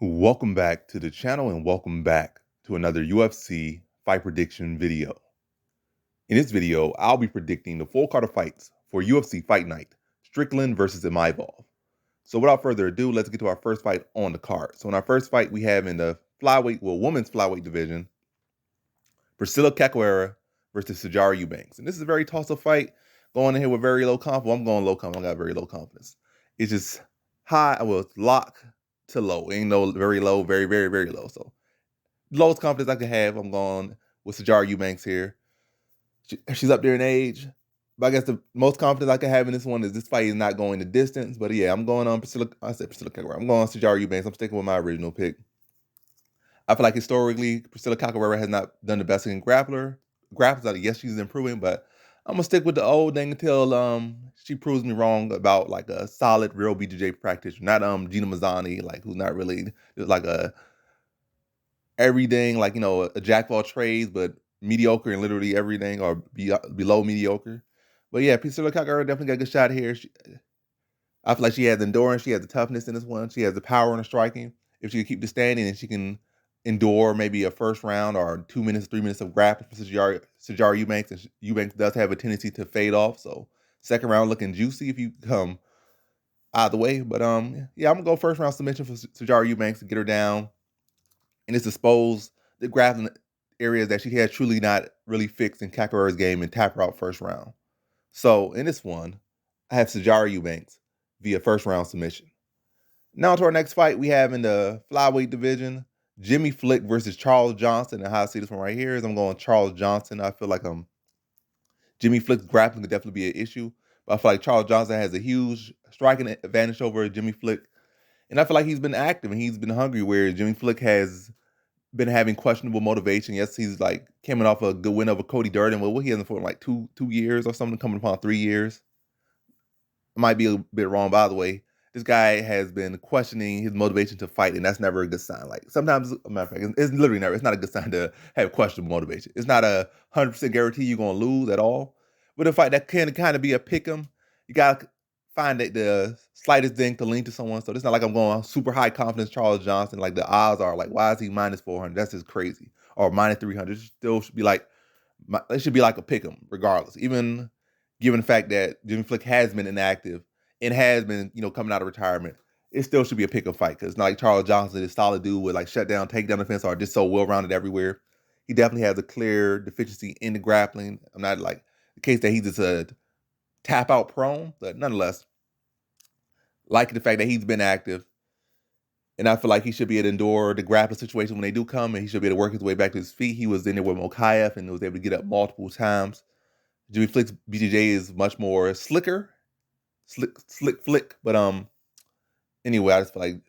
Welcome back to the channel and welcome back to another UFC fight prediction video. In this video, I'll be predicting the full card of fights for UFC Fight Night, Strickland versus Imavov. So without further ado, let's get to our first fight on the card. So in our first fight, we have in the women's flyweight division, Cachoeira versus Eubanks. And this is a very toss-up fight, going in here with very low confidence. Well, I'm going low confidence. I got very low confidence. It's just it's lock to low. Ain't no very low, very, very, very low. So lowest confidence I could have, I'm going with Eubanks here. She's up there in age, but I guess the most confidence I could have in this one is this fight is not going the distance. But yeah, I'm going on Cachoeira. I'm going on Eubanks. I'm sticking with my original pick. I feel like historically, Cachoeira has not done the best in grapples. Yes, she's improving, but I'm gonna stick with the old thing until she proves me wrong about like a solid real BJJ practitioner, not Gina Mazzani, like who's not really just like a everything, like a jack of all trades, but mediocre in literally everything or below mediocre. But yeah, Cachoeira definitely got a good shot here. I feel like she has endurance, she has the toughness in this one, she has the power in her striking. If she can keep the standing and she can endure maybe a first round or 2 minutes, 3 minutes of grappling for Eubanks, and Eubanks does have a tendency to fade off. So second round looking juicy if you come either way. But yeah, I'm gonna go first round submission for Eubanks to get her down and just expose the grappling areas that she has truly not really fixed in Cachoeira's game and tap her out first round. So in this one, I have Eubanks via first round submission. Now to our next fight we have in the flyweight division, Jimmy Flick versus Charles Johnson. And how I see this one right here is I'm going Charles Johnson. I feel like Jimmy Flick's grappling could definitely be an issue, but I feel like Charles Johnson has a huge striking advantage over Jimmy Flick. And I feel like he's been active and he's been hungry, where Jimmy Flick has been having questionable motivation. Yes, he's like coming off a good win over Cody Durden. Well, he hasn't for like two years or something, coming upon 3 years. I might be a bit wrong, by the way. This guy has been questioning his motivation to fight, and that's never a good sign. Like sometimes, matter of fact, it's literally never. It's not a good sign to have questionable motivation. It's not a 100% guarantee you're gonna lose at all. But a fight that can kind of be a pick 'em, you gotta find the slightest thing to lean to someone. So it's not like I'm going super high confidence Charles Johnson. Like the odds are like, why is he minus 400? That's just crazy. Or minus 300. It still should be like, it should be like a pick 'em regardless. Even given the fact that Jimmy Flick has been inactive and has been, coming out of retirement, it still should be a pick-up fight, because it's not like Charles Johnson is solid dude with like shut down, take down defense, or just so well-rounded everywhere. He definitely has a clear deficiency in the grappling. I'm not like the case that he's just a tap-out prone, but nonetheless, like the fact that he's been active, and I feel like he should be able to endure the grappling situation when they do come, and he should be able to work his way back to his feet. He was in there with Mokaev and was able to get up multiple times. Jimmy Flick's BJJ is much more slick flick. But anyway, I just feel like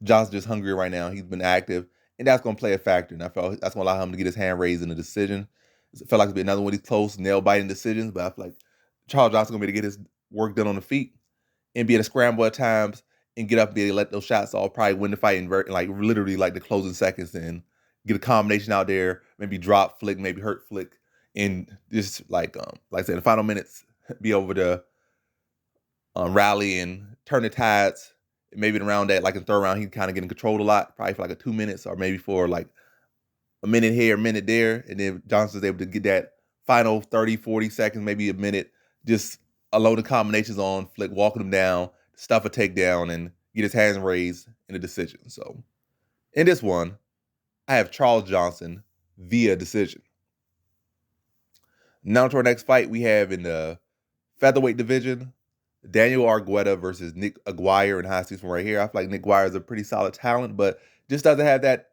Johnson's just hungry right now. He's been active, and that's gonna play a factor. And I felt that's gonna allow him to get his hand raised in the decision. It felt like it'd be another one of these close, nail-biting decisions, but I feel like Charles Johnson's gonna be able to get his work done on the feet and be able to scramble at times and get up and be able to let those shots off, probably win the fight in like literally like the closing seconds, and get a combination out there, maybe drop Flick, maybe hurt Flick, and just like I said, the final minutes be over to rally and turn the tides. Maybe around that, like in the third round, he's kind of getting controlled a lot, probably for like 2 minutes, or maybe for like a minute here, a minute there. And then Johnson's able to get that final 30, 40 seconds, maybe a minute, just a load of combinations on Flick, walking him down, stuff a takedown, and get his hands raised in a decision. So in this one, I have Charles Johnson via decision. Now to our next fight, we have in the featherweight division, Daniel Argueta versus Nick Aguirre. And how I see this one right here, I feel like Nick Aguirre is a pretty solid talent, but just doesn't have that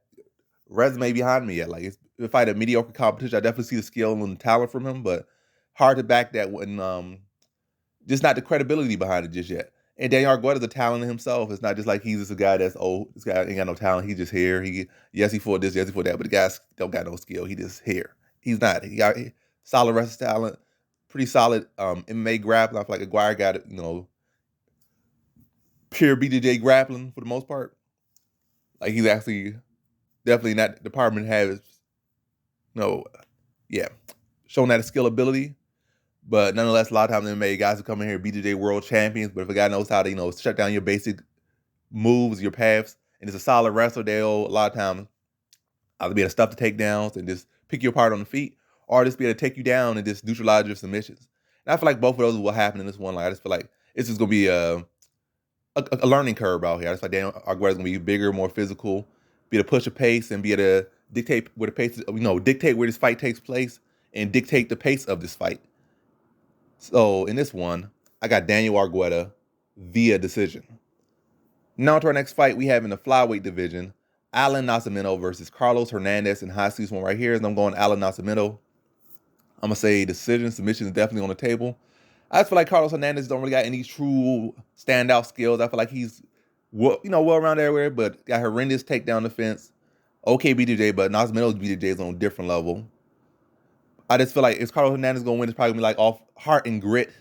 resume behind me yet. Like, if I fight a mediocre competition, I definitely see the skill and the talent from him, but hard to back that when just not the credibility behind it just yet. And Daniel Argueta is a talent in himself. It's not just like he's just a guy that's, this guy ain't got no talent. He's just here. Yes, he fought this, yes, he fought that, but the guys don't got no skill. He just here. He's not. He got solid wrestling talent, pretty solid MMA grappling. I feel like Aguirre got it, pure BJJ grappling for the most part. Like, he's actually definitely not the department has shown that skill ability. But nonetheless, a lot of times MMA guys who come in here BJJ world champions. But if a guy knows how to, shut down your basic moves, your paths, and it's a solid wrestler. They'll a lot of times either be able to stuff the takedowns and just pick you apart on the feet, or just be able to take you down and just neutralize your submissions. And I feel like both of those will happen in this one. Like I just feel like it's just gonna be a learning curve out here. I just feel like Daniel Argueta is gonna be bigger, more physical, be able to push a pace and be able to dictate where the pace, dictate where this fight takes place and dictate the pace of this fight. So in this one, I got Daniel Argueta via decision. Now to our next fight, we have in the flyweight division, Alan Nascimento versus Carlos Hernandez. And high season one right here is I'm going Alan Nascimento. I'm gonna say decision. Submission is definitely on the table. I just feel like Carlos Hernandez don't really got any true standout skills. I feel like he's well around everywhere, but got horrendous takedown defense. Okay BJJ, but Nascimento's BJJ is on a different level. I just feel like if Carlos Hernandez gonna win, it's probably gonna be like off heart and grit.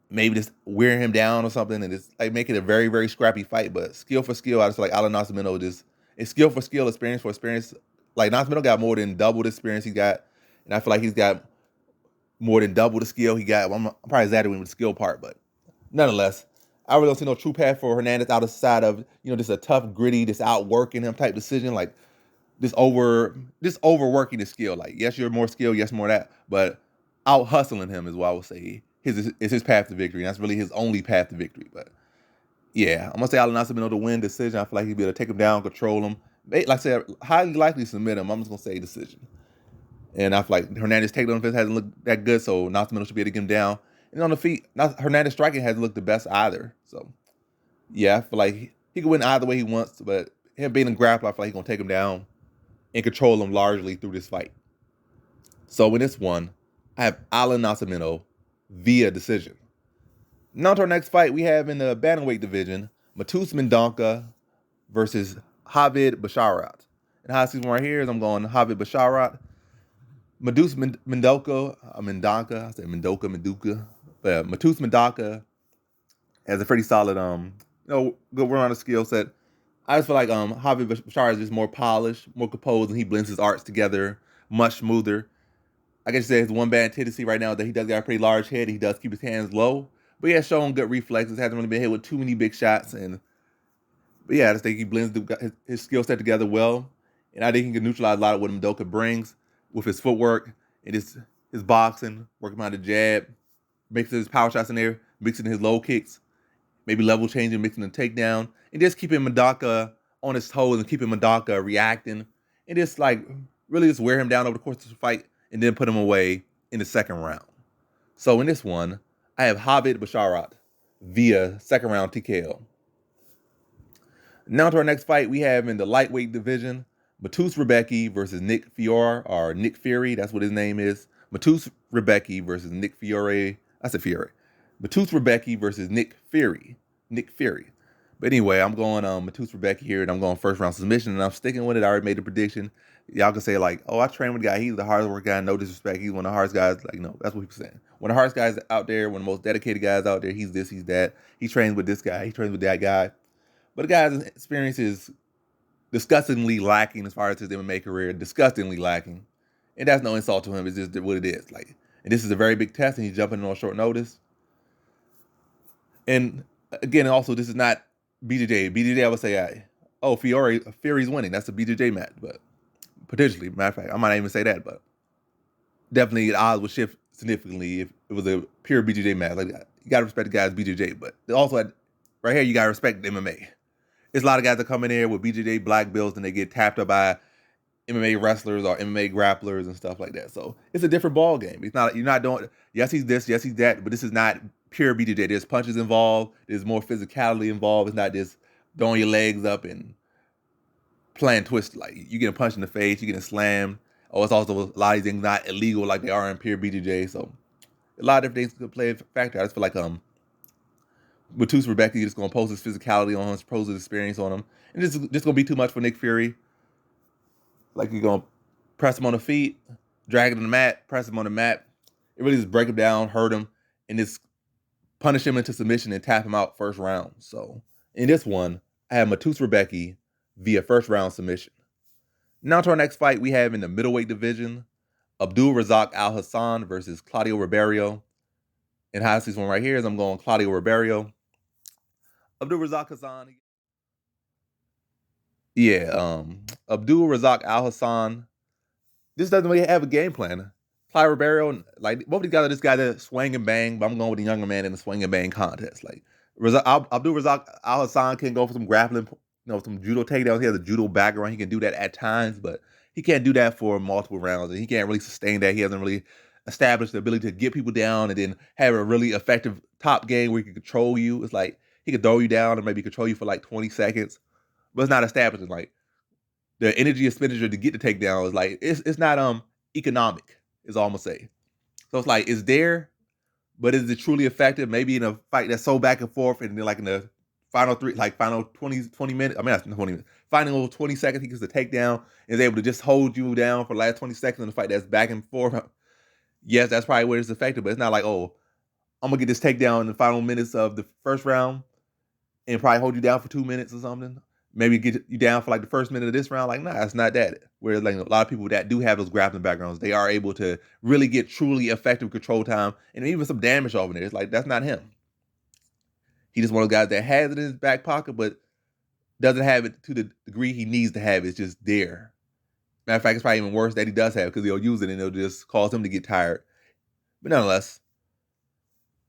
Maybe just wearing him down or something, and just like make it a very, very scrappy fight. But skill for skill, I just feel like Alan Nascimento just it's skill for skill, experience for experience. Like Nascimento got more than double the experience he got, and I feel like he's got more than double the skill he got. I'm probably exaggerating with the skill part, but nonetheless, I really don't see no true path for Hernandez outside of just a tough, gritty, just outworking him type decision, like just overworking the skill. Like yes, you're more skilled, yes, more that, but out hustling him is what I would say is his path to victory. And that's really his only path to victory. But yeah, I'm gonna say Alan Nascimento to win decision. I feel like he'll be able to take him down, control him. Like I said, highly likely submit him. I'm just gonna say decision. And I feel like Hernandez takedown defense hasn't looked that good, so Nascimento should be able to get him down. And on the feet, Hernandez striking hasn't looked the best either. So yeah, I feel like he can win either way he wants, but him being a grappler, I feel like he's gonna take him down and control him largely through this fight. So in this one, I have Alan Nascimento via decision. Now to our next fight, we have in the bantamweight division, Matus Mendonca versus Javid Basharat. And how I see one right here is I'm going Javid Basharat. Matus Mendonca, I say Mendonca. But Matus Mendonca has a pretty solid, good round of skill set. I just feel like Javid Basharat is just more polished, more composed, and he blends his arts together much smoother. I guess you say his one bad tendency right now is that he does got a pretty large head. He does keep his hands low, but he has shown good reflexes. Hasn't really been hit with too many big shots, but yeah, I just think he blends his skill set together well, and I think he can neutralize a lot of what Mendonca brings with his footwork and his boxing, working behind the jab, mixing his power shots in there, mixing his low kicks, maybe level changing, mixing the takedown, and just keeping Mendonca on his toes and keeping Mendonca reacting, and just like really just wear him down over the course of the fight, and then put him away in the second round. So in this one, I have Javid Basharat via second round TKO. Now to our next fight, we have in the lightweight division, Matus Rebecki versus Nick Fiore, or Nick Fury, that's what his name is. Matus Rebecki versus Nick Fiore. I said Fiore. Matus Rebecki versus Nick Fury. But anyway, I'm going Matus Rebecki here, and I'm going first round submission, and I'm sticking with it. I already made a prediction. Y'all can say like, oh, I trained with the guy. He's the hardest working guy. No disrespect. He's one of the hardest guys. Like, no, that's what people saying. One of the hardest guys out there, one of the most dedicated guys out there. He's this, he's that. He trains with this guy. He trains with that guy. But the guy's experience is disgustingly lacking as far as his MMA career. Disgustingly lacking. And that's no insult to him. It's just what it is. Like, and this is a very big test, and he's jumping on short notice. And again, also, this is not BJJ. BJJ, I would say, Fury's winning. That's a BJJ match, but potentially, matter of fact, I might not even say that, but definitely the odds would shift significantly if it was a pure BJJ match. Like, you gotta respect the guy's BJJ, but also right here you gotta respect the MMA. There's a lot of guys that come in here with BJJ black belts and they get tapped up by MMA wrestlers or MMA grapplers and stuff like that. So it's a different ball game. You're not doing. Yes, he's this. Yes, he's that. But this is not pure BJJ. There's punches involved. There's more physicality involved. It's not just throwing your legs up and playing twist. Like you getting punched in the face, you getting slammed. Oh, it's also a lot of things not illegal like they are in pure BJJ. So a lot of different things could play a factor. I just feel like Matus Rebecki just gonna pose his physicality on him, pose his experience on him, and this is just gonna be too much for Nick Fury. Like you're gonna press him on the feet, drag him on the mat, press him on the mat. It really just break him down, hurt him, and just punish him into submission and tap him out first round. So in this one, I have Matus Rebecki via first round submission. Now to our next fight, we have in the middleweight division, Abdul Razak Alhassan versus Claudio Ribeiro. And how I see this one right here is I'm going Claudio Ribeiro. Abdul Razak Hassan. Yeah, Abdul Razak Alhassan just doesn't really have a game plan. Clyde Ribeiro, like both of these guys are this guy that swing and bang, but I'm going with the younger man in the swing and bang contest. Like Abdul Razak Al Hassan can go for some grappling, some judo takedowns. He has a judo background. He can do that at times, but he can't do that for multiple rounds, and he can't really sustain that. He hasn't really established the ability to get people down and then have a really effective top game where he can control you. It's like he can throw you down and maybe control you for like 20 seconds, but it's not established. Like the energy expenditure to get the takedown is like it's not economic, is all I'm gonna say. So it's like it's there, but is it truly effective? Maybe in a fight that's so back and forth, and then like in the final 20 minutes. I mean, that's 20 minutes. Final 20 seconds, he gets the takedown and is able to just hold you down for the last 20 seconds in the fight that's back and forth. Yes, that's probably where it's effective, but it's not like, oh, I'm gonna get this takedown in the final minutes of the first round and probably hold you down for 2 minutes or something. Maybe get you down for like the first minute of this round. Like, nah, it's not that. Whereas like a lot of people that do have those grappling backgrounds, they are able to really get truly effective control time and even some damage over there. It's like that's not him. He's just one of those guys that has it in his back pocket, but doesn't have it to the degree he needs to have it. It's just there. Matter of fact, it's probably even worse that he does have it because he'll use it and it'll just cause him to get tired. But nonetheless,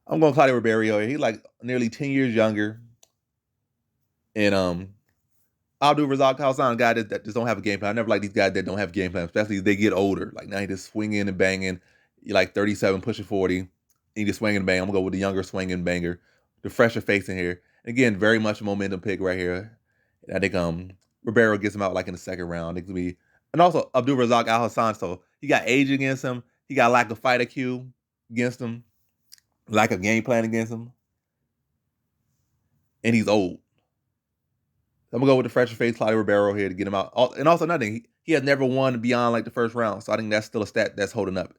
I'm going Claudio Ribeiro. He's like nearly 10 years younger. And Abdul Razak Khalsan, a guy that just don't have a game plan. I never like these guys that don't have a game plan, especially as they get older. Like now he just swinging and banging. You're like 37, pushing 40. He just swinging and bang. I'm going to go with the younger swinging banger. The fresher face in here. Again, very much a momentum pick right here. I think Ribeiro gets him out like in the second round. It could be, and also Abdul Razak Al Hassan. So he got age against him. He got lack of fight IQ against him, lack of game plan against him, and he's old. So I'm gonna go with the fresher face Claudio Ribeiro here to get him out. And also another thing, he has never won beyond like the first round. So I think that's still a stat that's holding up.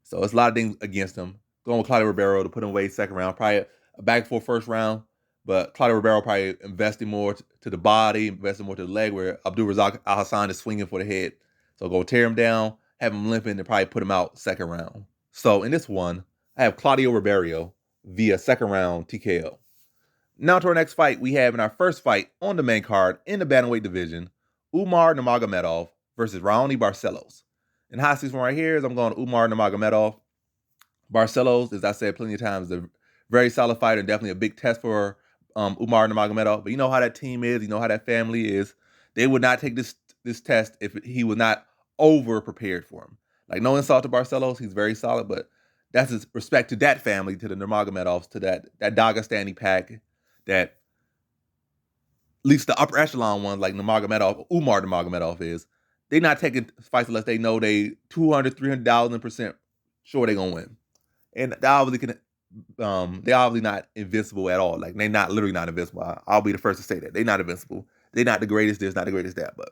So it's a lot of things against him. Going with Claudio Ribeiro to put him away second round. Probably a back for first round. But Claudio Ribeiro probably investing more to the body, investing more to the leg, where Abdul Razak Al Hassan is swinging for the head. So go tear him down, have him limping, and probably put him out second round. So in this one, I have Claudio Ribeiro via second round TKO. Now to our next fight, we have in our first fight on the main card in the bantamweight division, Umar Nurmagomedov versus Raoni Barcelos. And hot seats one right here is I'm going Umar Nurmagomedov. Barcelos, as I said plenty of times, is a very solid fighter and definitely a big test for Umar Nurmagomedov. But you know how that team is. You know how that family is. They would not take this test if he was not over prepared for him. Like no insult to Barcelos, he's very solid, but that's his respect to that family, to the Nurmagomedovs, to that Dagestani pack, that at least the upper echelon ones like Umar Nurmagomedov is. They're not taking fights unless they know they 200, 300,000% sure they're gonna win. And they obviously they're obviously not invincible at all. Like they're not literally not invincible. I'll be the first to say that. They're not invincible. They're not the greatest this, not the greatest that, but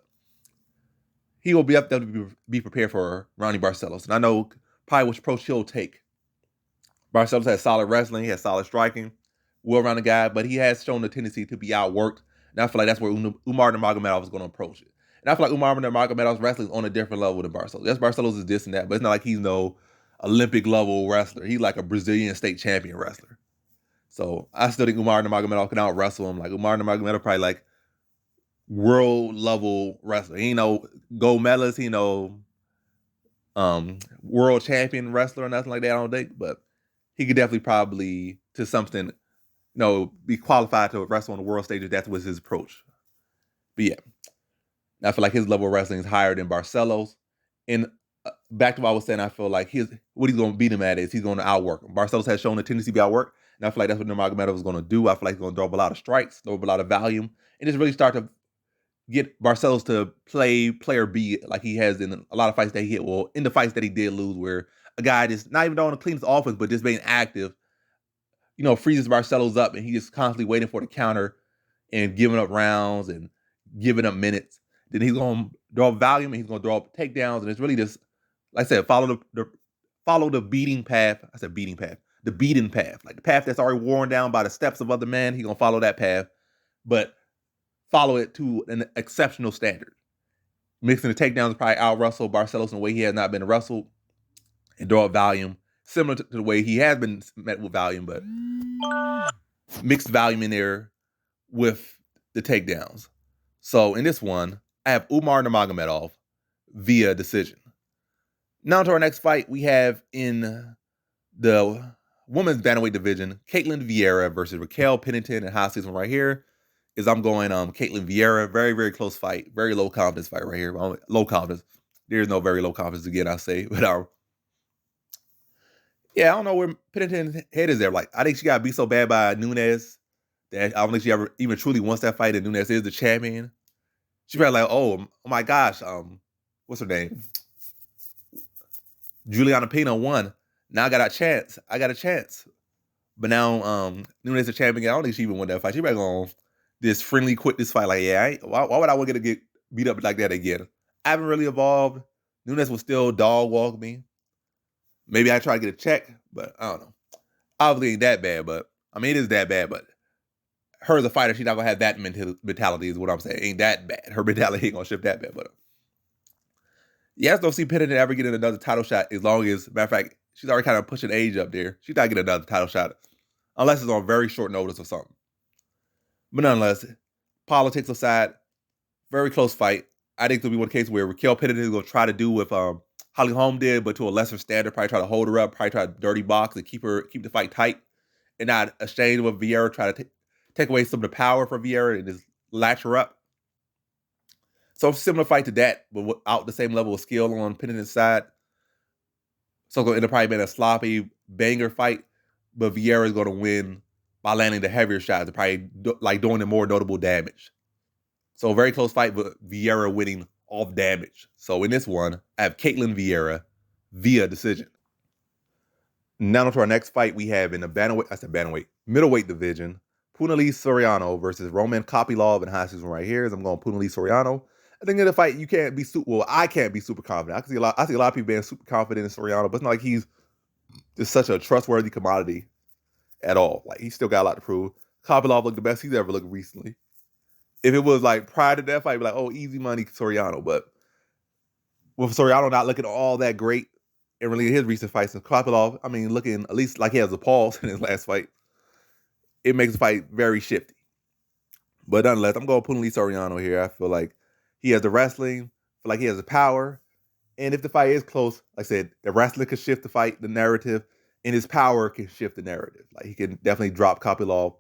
he will be up there to be prepared for Ronnie Barcelos. And I know probably which approach he'll take. Barcelos has solid wrestling, he has solid striking, well-rounded guy, but he has shown the tendency to be outworked. And I feel like that's where Umar Nurmagomedov is going to approach it. And I feel like Umar Nurmagomedov's wrestling is on a different level than Barcelos. Yes, Barcelos is this and that, but it's not like he's no Olympic level wrestler. He's like a Brazilian state champion wrestler. So I still think Umar Nurmagomedov can out wrestle him. Like Umar Nurmagomedov probably like world level wrestler. He ain't no gold medalist, he no world champion wrestler or nothing like that, I don't think. But he could definitely probably to something, be qualified to wrestle on the world stage if that was his approach. But yeah, I feel like his level of wrestling is higher than Barcelos. And back to what I was saying, I feel like what he's going to beat him at is he's going to outwork him. Barcelos has shown a tendency to be outworked, and I feel like that's what Nurmagomedov is going to do. I feel like he's going to throw up a lot of strikes, throw up a lot of volume, and just really start to get Barcelos to play player B like he has in a lot of fights that he hit. Well, in the fights that he did lose, where a guy just not even on the cleanest offense, but just being active, freezes Barcelos up, and he just constantly waiting for the counter and giving up rounds and giving up minutes. Then he's going to draw up volume and he's going to draw up takedowns, and it's really just, like I said, follow the beating path. I said beating path. The beaten path. Like the path that's already worn down by the steps of other men, he's going to follow that path, but follow it to an exceptional standard. Mixing the takedowns probably out-wrestle Barcelos in a way he has not been wrestled and draw up volume, similar to the way he has been met with volume, but mixed volume in there with the takedowns. So in this one, I have Nurmagomedov via decision. Now to our next fight, we have in the women's bantamweight division, Caitlin Vieira versus Raquel Pennington. And high season right here is I'm going Caitlin Vieira. Very, very close fight. Very low confidence fight right here. Low confidence. There's no very low confidence again, I say. But yeah, I don't know where Pennington's head is there. Like, I think she got beat so bad by Nunes that I don't think she ever even truly wants that fight, and Nunes is the champion. She's probably like, oh my gosh, what's her name? Juliana Pena won. Now I got a chance. But now Nunes the champion. I don't think she even won that fight. She probably gonna just friendly quit this fight. Like, yeah, why would I want to get beat up like that again? I haven't really evolved. Nunes will still dog walk me. Maybe I try to get a check, but I don't know. Obviously ain't that bad, but I mean it is that bad, but her as a fighter, she's not gonna have that mentality is what I'm saying. Ain't that bad. Her mentality ain't gonna shift that bad, but yeah, I just don't see Pennington ever getting another title shot as long as, matter of fact, she's already kind of pushing age up there. She's not getting another title shot unless it's on very short notice or something. But nonetheless, politics aside, very close fight. I think there'll be one case where Raquel Pennington is going to try to do with Holly Holm did, but to a lesser standard, probably try to hold her up, probably try to dirty box and keep the fight tight and not exchange with Vieira, try to take away some of the power from Vieira and just latch her up. So similar fight to that, but without the same level of skill on Pennington's side. So it's going to end up probably being a sloppy banger fight, but Vieira is going to win by landing the heavier shots and probably like doing the more notable damage. So a very close fight, but Vieira winning off damage. So in this one, I have Caitlin Vieira via decision. Now to our next fight, we have in the middleweight division, Punahele Soriano versus Roman Kopylov in high season right here. As I'm going Punahele Soriano. I think in the fight, I can't be super confident. I see a lot of people being super confident in Soriano, but it's not like he's just such a trustworthy commodity at all. Like, he's still got a lot to prove. Kopylov looked the best he's ever looked recently. If it was like prior to that fight, I'd be like, oh, easy money Soriano. But with Soriano not looking all that great in really his recent fights, and Kopylov, I mean, looking at least like he has a pulse in his last fight, it makes the fight very shifty. But nonetheless, I'm going Punahele Soriano here. I feel like he has the wrestling, I feel like he has the power. And if the fight is close, like I said, the wrestling can shift the fight, the narrative, and his power can shift the narrative. Like, he can definitely drop Kopylov.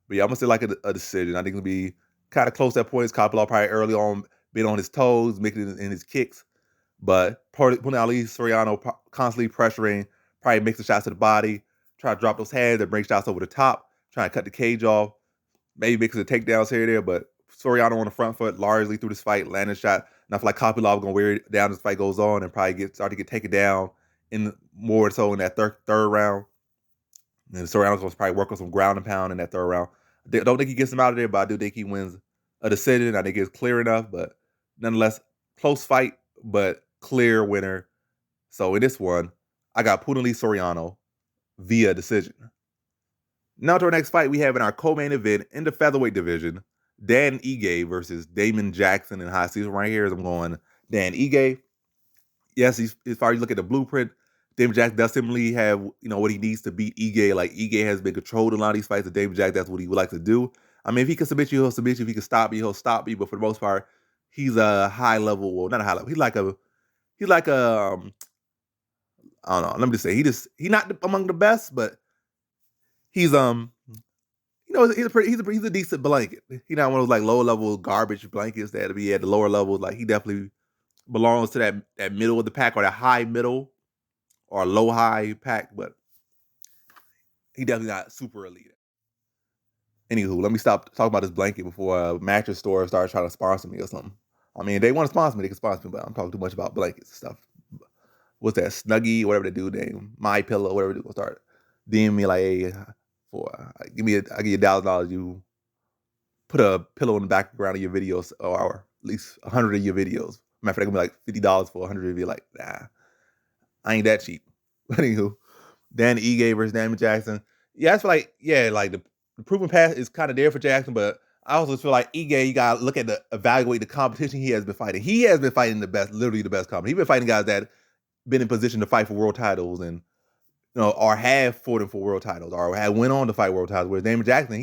But yeah, I'm going to say like a decision. I think it'll be kind of close at points. Kopylov probably early on been on his toes, making it in his kicks. But Punahele Soriano constantly pressuring, probably makes the shots to the body, try to drop those hands and bring shots over the top, trying to cut the cage off. Maybe mixing the takedowns here and there, but Soriano on the front foot largely through this fight, landing shot. And I feel like Kopylov going to wear it down as the fight goes on and probably start to get taken down in more so in that third round. And Soriano's going to probably work on some ground and pound in that third round. I don't think he gets him out of there, but I do think he wins a decision. I think it's clear enough, but nonetheless, close fight, but clear winner. So in this one, I got Punahele Soriano via decision. Now to our next fight we have in our co-main event in the featherweight division, Dan Ige versus Damon Jackson in high season right here. As I'm going Dan Ige. Yes, as far as you look at the blueprint, Damon Jackson does simply have, what he needs to beat Ige. Like, Ige has been controlled in a lot of these fights, and Damon Jackson, that's what he would like to do. I mean, if he can submit you, he'll submit you. If he can stop you, he'll stop you. But for the most part, he's a high level, well, not a high level. He's like a I don't know. Let me just say, he's not among the best, but he's he's a decent blanket. He's not one of those like low level garbage blankets that be at the lower levels. Like, he definitely belongs to that middle of the pack, or that high middle or low high pack, but he definitely not super elite. Anywho, let me stop talking about this blanket before a mattress store starts trying to sponsor me or something. I mean, if they want to sponsor me, they can sponsor me, but I'm talking too much about blankets and stuff. What's that, Snuggie, whatever they do, name My Pillow, whatever they do, start DM me like, hey, I give you $1,000, you put a pillow in the background of your videos, or at least 100 of your videos. Matter of fact, gonna be like $50 for 100 of you. Like, nah, I ain't that cheap. But anywho, Dan Ige versus Damon Jackson. Yeah, I feel like, the proven path is kind of there for Jackson, but I also feel like Ige, you gotta look at evaluate the competition he has been fighting. He has been fighting literally the best competition. He's been fighting guys that been in position to fight for world titles and or have fought for world titles or have went on to fight world titles. Whereas Damon Jackson,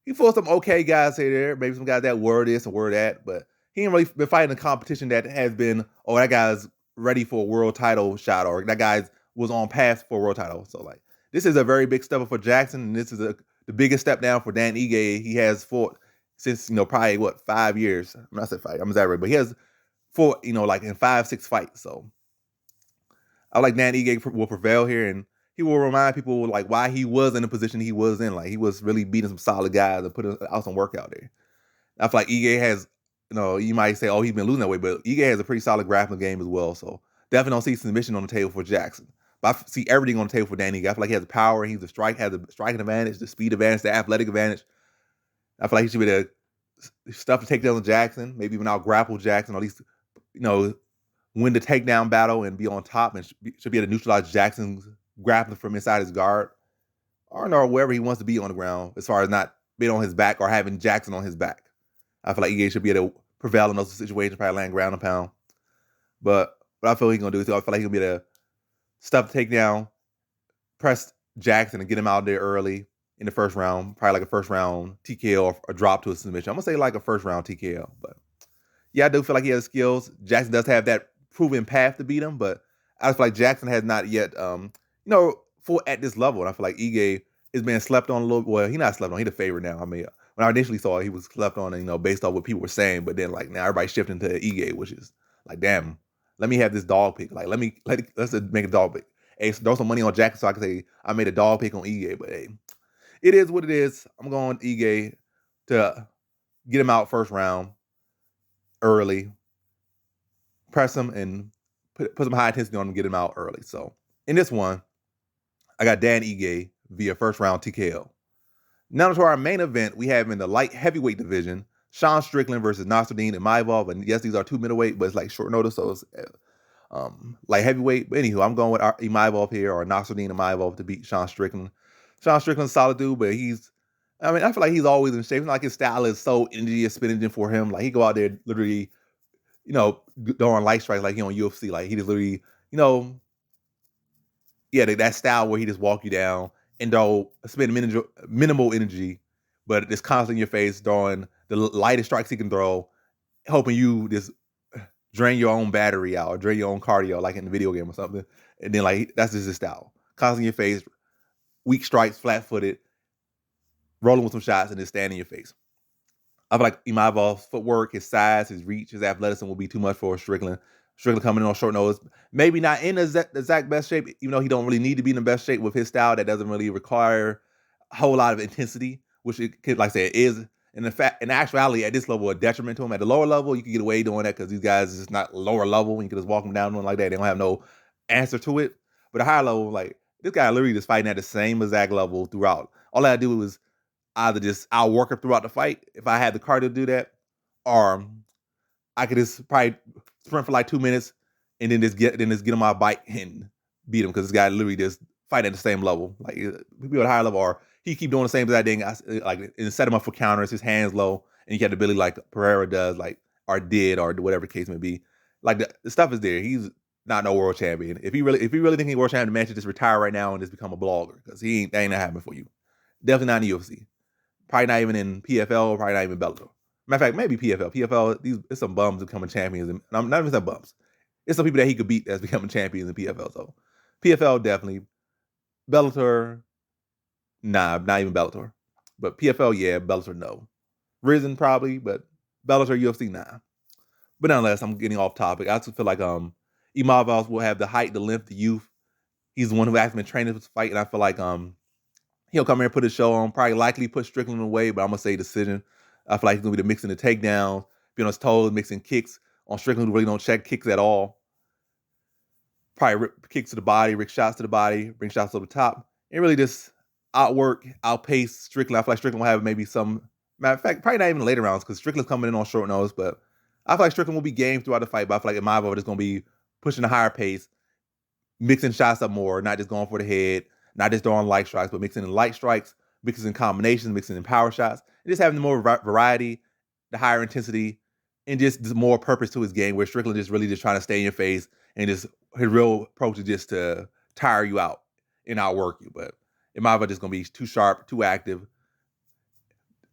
he's he fought some okay guys here there, maybe some guys that were this and were that, but he ain't really been fighting a competition that has been, oh, that guy's ready for a world title shot, or that guy was on path for a world title. So like, this is a very big step up for Jackson, and this is the biggest step down for Dan Ige. He has fought since, probably 5 years. I'm not saying fight, I'm exaggerating, but he has fought, like in 5-6 fights. So I like Dan Ige will prevail here, and he will remind people like why he was in the position he was in. Like, he was really beating some solid guys and putting out some work out there. I feel like Ige has, you might say, oh, he's been losing that way, but Ige has a pretty solid grappling game as well. So definitely don't see submission on the table for Jackson. But I see everything on the table for Dan Ige. I feel like he has the power, he's has a striking advantage, the speed advantage, the athletic advantage. I feel like he should be the stuff to take down Jackson, maybe even out grapple Jackson, or at least, win the takedown battle and be on top, and should be able to neutralize Jackson's grappling from inside his guard, or wherever he wants to be on the ground, as far as not being on his back or having Jackson on his back. I feel like Ige should be able to prevail in those situations, probably land ground and pound. But what I feel he's going to do is I feel like he'll be able to stuff the takedown, press Jackson and get him out there early in the first round, probably like a first round TKO or a drop to a submission. I'm going to say like a first round TKO. But yeah, I do feel like he has skills. Jackson does have that proven path to beat him, but I feel like Jackson has not yet, fought at this level. And I feel like Ige is being slept on a little. Well, he's not slept on. He's the favorite now. I mean, when I initially saw it, he was slept on, based off what people were saying. But then, like, now everybody's shifting to Ige, which is like, damn, let me have this dog pick. Like, let's make a dog pick. Hey, so throw some money on Jackson so I can say I made a dog pick on Ige. But hey, it is what it is. I'm going Ige to get him out first round early, press him and put some high intensity on him, get him out early. So in this one, I got Dan Ige via first round TKO. Now to our main event, we have in the light heavyweight division, Sean Strickland versus Nasruddin Imavov. And yes, these are 2 middleweight, but it's like short notice, so it's light heavyweight. But anywho, I'm going with Imavov here, or Nasruddin Imavov, to beat Sean Strickland. Sean Strickland's a solid dude, but I feel like he's always in shape. It's not like his style is so energy spinning for him. Like, he go out there literally, throwing light strikes like he on UFC. Like, he just literally, that style where he just walk you down and throw spend minimal energy, but it's constantly in your face, throwing the lightest strikes he can throw, hoping you just drain your own battery out or drain your own cardio, like in the video game or something. And then, like, that's just his style. Constantly in your face, weak strikes, flat-footed, rolling with some shots, and just stand in your face. I feel like Imavov's footwork, his size, his reach, his athleticism will be too much for Strickland. Strickland coming in on short notice, maybe not in the exact best shape, even though he don't really need to be in the best shape with his style that doesn't really require a whole lot of intensity, which it could, like I said, is in actuality at this level a detriment to him. At the lower level, you can get away doing that because these guys is just not lower level, and you can just walk them down like that. They don't have no answer to it. But a higher level, like, this guy literally just fighting at the same exact level throughout. All I had to do was either just outwork him throughout the fight if I had the cardio to do that, or I could just probably sprint for like 2 minutes and then just get him on my bike and beat him, because this guy literally just fight at the same level. Like, people at a higher level, or he keep doing the same exact thing, like, and set him up for counters, his hands low, and you get the ability like Pereira does, like, or did, or whatever the case may be. Like, the stuff is there. He's not no world champion. If he really think he's world champion, the man should just retire right now and just become a blogger, because that ain't not happening for you. Definitely not in the UFC. Probably not even in PFL, probably not even Bellator. Matter of fact, maybe PFL. PFL, it's some bums becoming champions. And I'm not even saying bums. It's some people that he could beat that's becoming champions in PFL. So PFL, definitely. Bellator, nah, not even Bellator. But PFL, yeah. Bellator, no. Risen, probably, but Bellator, UFC, nah. But nonetheless, I'm getting off topic. I also feel like Imavov will have the height, the length, the youth. He's the one who has been training for this fight, and I feel like he'll come here and put a show on, probably likely put Strickland away, but I'm going to say decision. I feel like he's going to be the mixing the takedowns, be on his toes, mixing kicks on Strickland, who really don't check kicks at all. Probably rip kicks to the body, rip shots to the body, bring shots to the top, and really just outwork, outpace Strickland. I feel like Strickland will have maybe some, matter of fact, probably not even later rounds, because Strickland's coming in on short notice, but I feel like Strickland will be game throughout the fight, but I feel like Imavov is going to be pushing a higher pace, mixing shots up more, not just going for the head, not just throwing light strikes, but mixing in light strikes, mixing in combinations, mixing in power shots, and just having the more variety, the higher intensity, and just more purpose to his game, where Strickland just really just trying to stay in your face, and just his real approach is just to tire you out and outwork you. But Imavov just going to be too sharp, too active,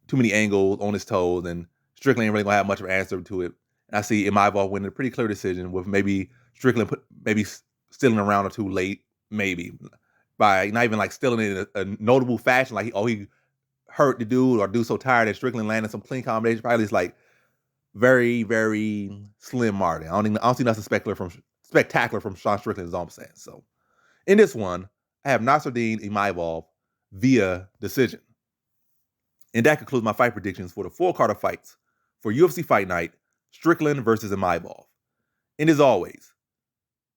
too many angles on his toes, and Strickland ain't really gonna have much of an answer to it. And I see Imavov winning a pretty clear decision with maybe Strickland maybe stealing a round or two late, maybe by not even like stealing it in a notable fashion, like he hurt the dude or dude so tired that Strickland landed some clean combination. Probably it's like very, very slim margin. I don't see nothing spectacular from Sean Strickland, is all I'm saying. So in this one, I have Nasruddin Imavov via decision. And that concludes my fight predictions for the full card of fights for UFC Fight Night, Strickland versus Imavov. And as always,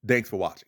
thanks for watching.